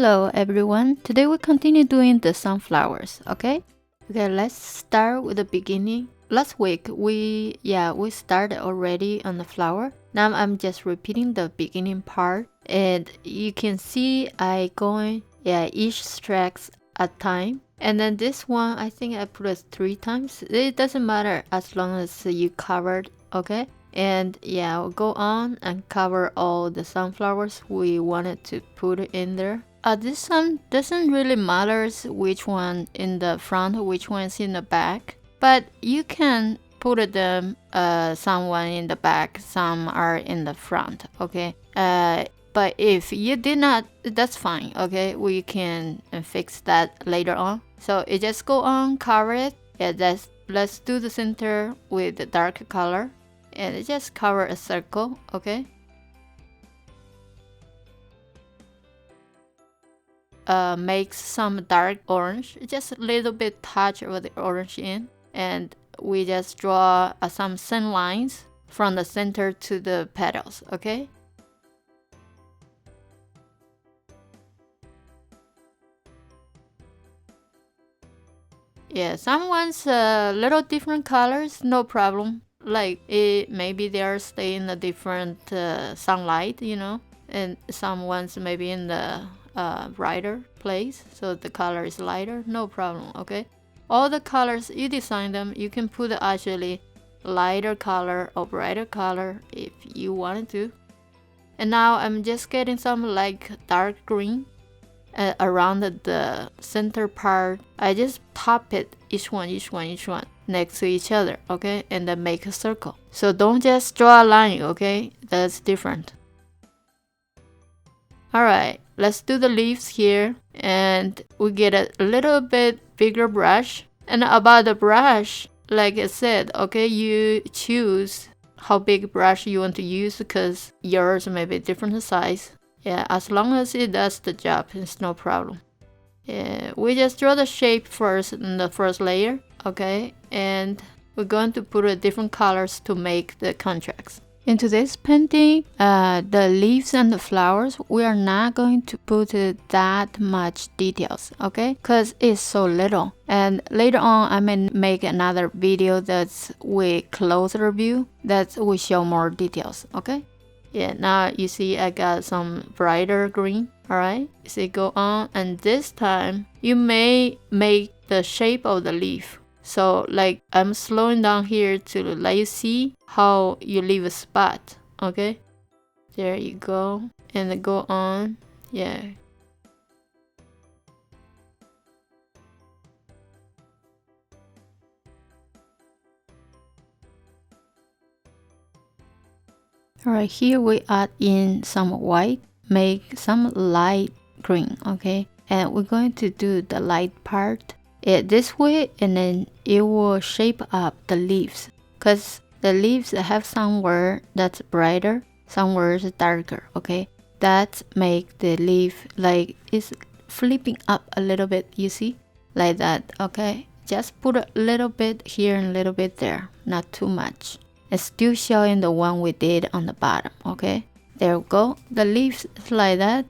Hello everyone, today we continue doing the sunflowers, okay? Okay, let's start with the beginning. Last week we started already on the flower. Now I'm just repeating the beginning part, and you can see I going each strokes at time. And then this one I think I put it 3 times. It doesn't matter as long as you covered, okay? And we'll go on and cover all the sunflowers we wanted to put in there. This one doesn't really matter which one in the front, which one is in the back, but you can put them some one in the back, some are in the front, okay? But if you did not, that's fine, okay? We can fix that later on. So it just go on, cover it. Let's do the center with the dark color, and just cover a circle, okay? Make some dark orange, just a little bit touch of the orange in, and we just draw some thin lines from the center to the petals, okay? Yeah, some ones little different colors, no problem. Like maybe they are staying in a different sunlight, you know, and some ones maybe in the brighter place, so the color is lighter, no problem, okay? All the colors you design them, you can put actually lighter color or brighter color if you wanted to. And now I'm just getting some like dark green around the center part. I just top it each one next to each other, okay? And then make a circle. So don't just draw a line, okay? That's different. Alright, let's do the leaves here, and we get a little bit bigger brush. And about the brush, like I said, okay, you choose how big brush you want to use because yours may be different size. Yeah, as long as it does the job, it's no problem. Yeah, we just draw the shape first in the first layer, okay? And we're going to put different colors to make the contrast. In today's painting, the leaves and the flowers, we are not going to put that much details, okay? Because it's so little. And later on, I may make another video that's with closer view that will show more details, okay? Yeah, now you see I got some brighter green, alright? So go on, and this time you may make the shape of the leaf. So like I'm slowing down here to let you see how you leave a spot, okay? There you go, and then go on, yeah. Alright, here we add in some white, make some light green, okay? And we're going to do the light part this way, and then it will shape up the leaves. Because the leaves have somewhere that's brighter, somewhere is darker, okay? That make the leaf like it's flipping up a little bit, you see? Like that, okay? Just put a little bit here and a little bit there, not too much. It's still showing the one we did on the bottom, okay? There we go. The leaves like that.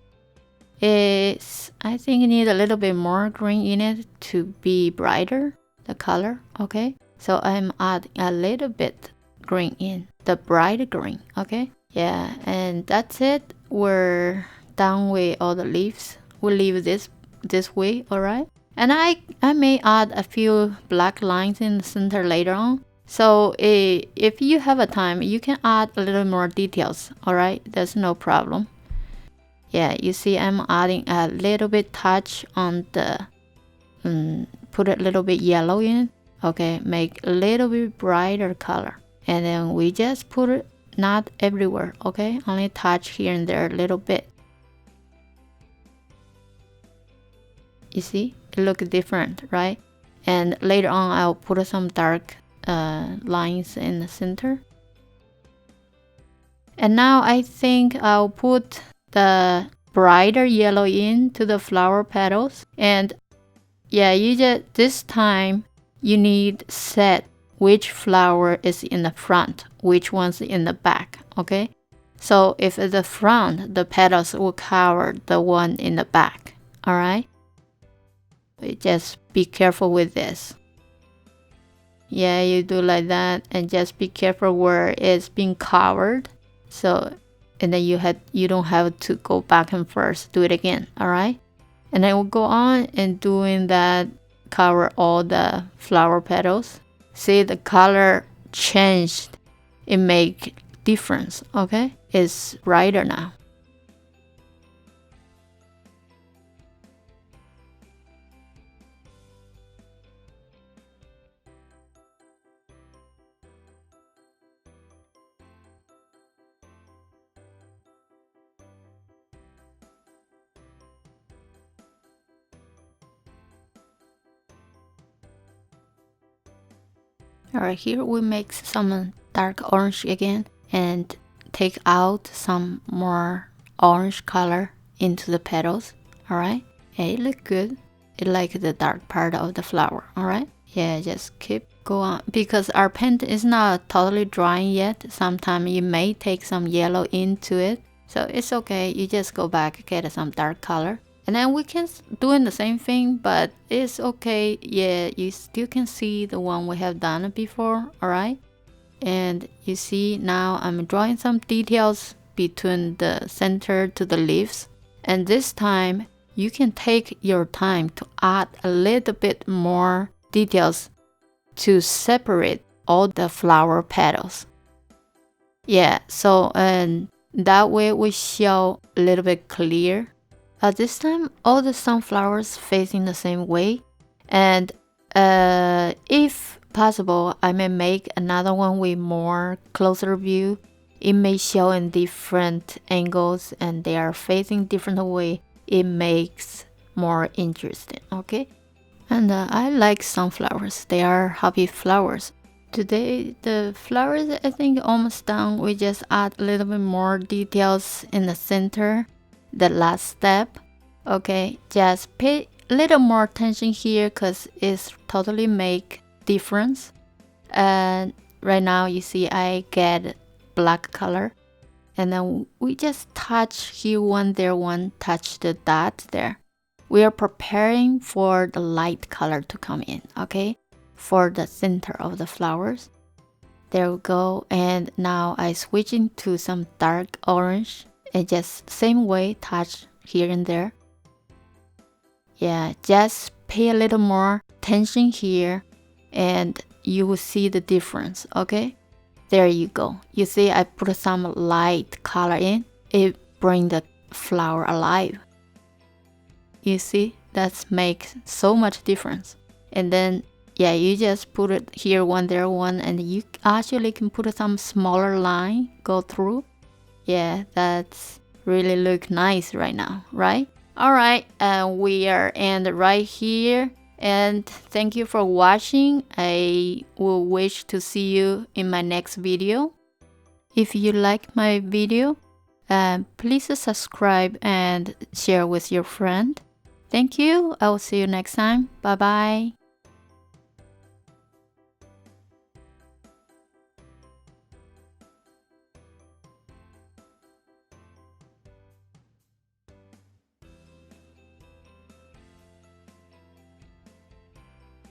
I think you need a little bit more green in it to be brighter, the color, okay? So I'm adding a little bit green in, the bright green, okay? Yeah, and that's it. We're done with all the leaves. We'll leave this way, alright? And I may add a few black lines in the center later on. So if you have a time, you can add a little more details, alright? There's no problem. Yeah, you see I'm adding a little bit touch on the, put a little bit yellow in, okay? Make a little bit brighter color. And then we just put it not everywhere, okay? Only touch here and there a little bit. You see, it looks different, right? And later on, I'll put some dark lines in the center. And now I think I'll put the brighter yellow into the flower petals. And yeah, you just this time you need set which flower is in the front, which one's in the back, okay? So if it's the front, the petals will cover the one in the back. all right? Just be careful with this. Yeah, you do like that, and just be careful where it's being covered. So, and then you don't have to go back and forth, do it again, all right? And then we'll go on and doing that, cover all the flower petals. See, the color changed. It make difference, okay? It's brighter now. Alright, here we make some dark orange again and take out some more orange color into the petals. Alright, yeah, it look good. It like the dark part of the flower. Alright, yeah, just keep go on because our paint is not totally drying yet. Sometimes you may take some yellow into it, so it's okay. You just go back, get some dark color. And then we can doing the same thing, but it's okay. Yeah, you still can see the one we have done before, all right? And you see now I'm drawing some details between the center to the leaves. And this time you can take your time to add a little bit more details to separate all the flower petals. Yeah, so and that way we show a little bit clear. This time, all the sunflowers facing the same way, and if possible, I may make another one with more closer view. It may show in different angles, and they are facing different way. It makes more interesting, okay? And I like sunflowers. They are happy flowers. Today, the flowers I think almost done. We just add a little bit more details in the center. The last step, okay, just pay a little more attention here because it's totally make difference. And right now you see I get black color, and then we just touch here one there one, touch the dot there. We are preparing for the light color to come in, okay, for the center of the flowers. There we go. And now I switch into some dark orange and just same way touch here and there. Yeah, just pay a little more attention here and you will see the difference, okay? There you go. You see I put some light color in. It brings the flower alive. You see, that makes so much difference. And then yeah, you just put it here one there one, and you actually can put some smaller line go through. Yeah, that's really look nice right now, right? All right, we are end right here, and thank you for watching. I will wish to see you in my next video. If you like my video, please subscribe and share with your friend. Thank you. I will see you next time. Bye bye.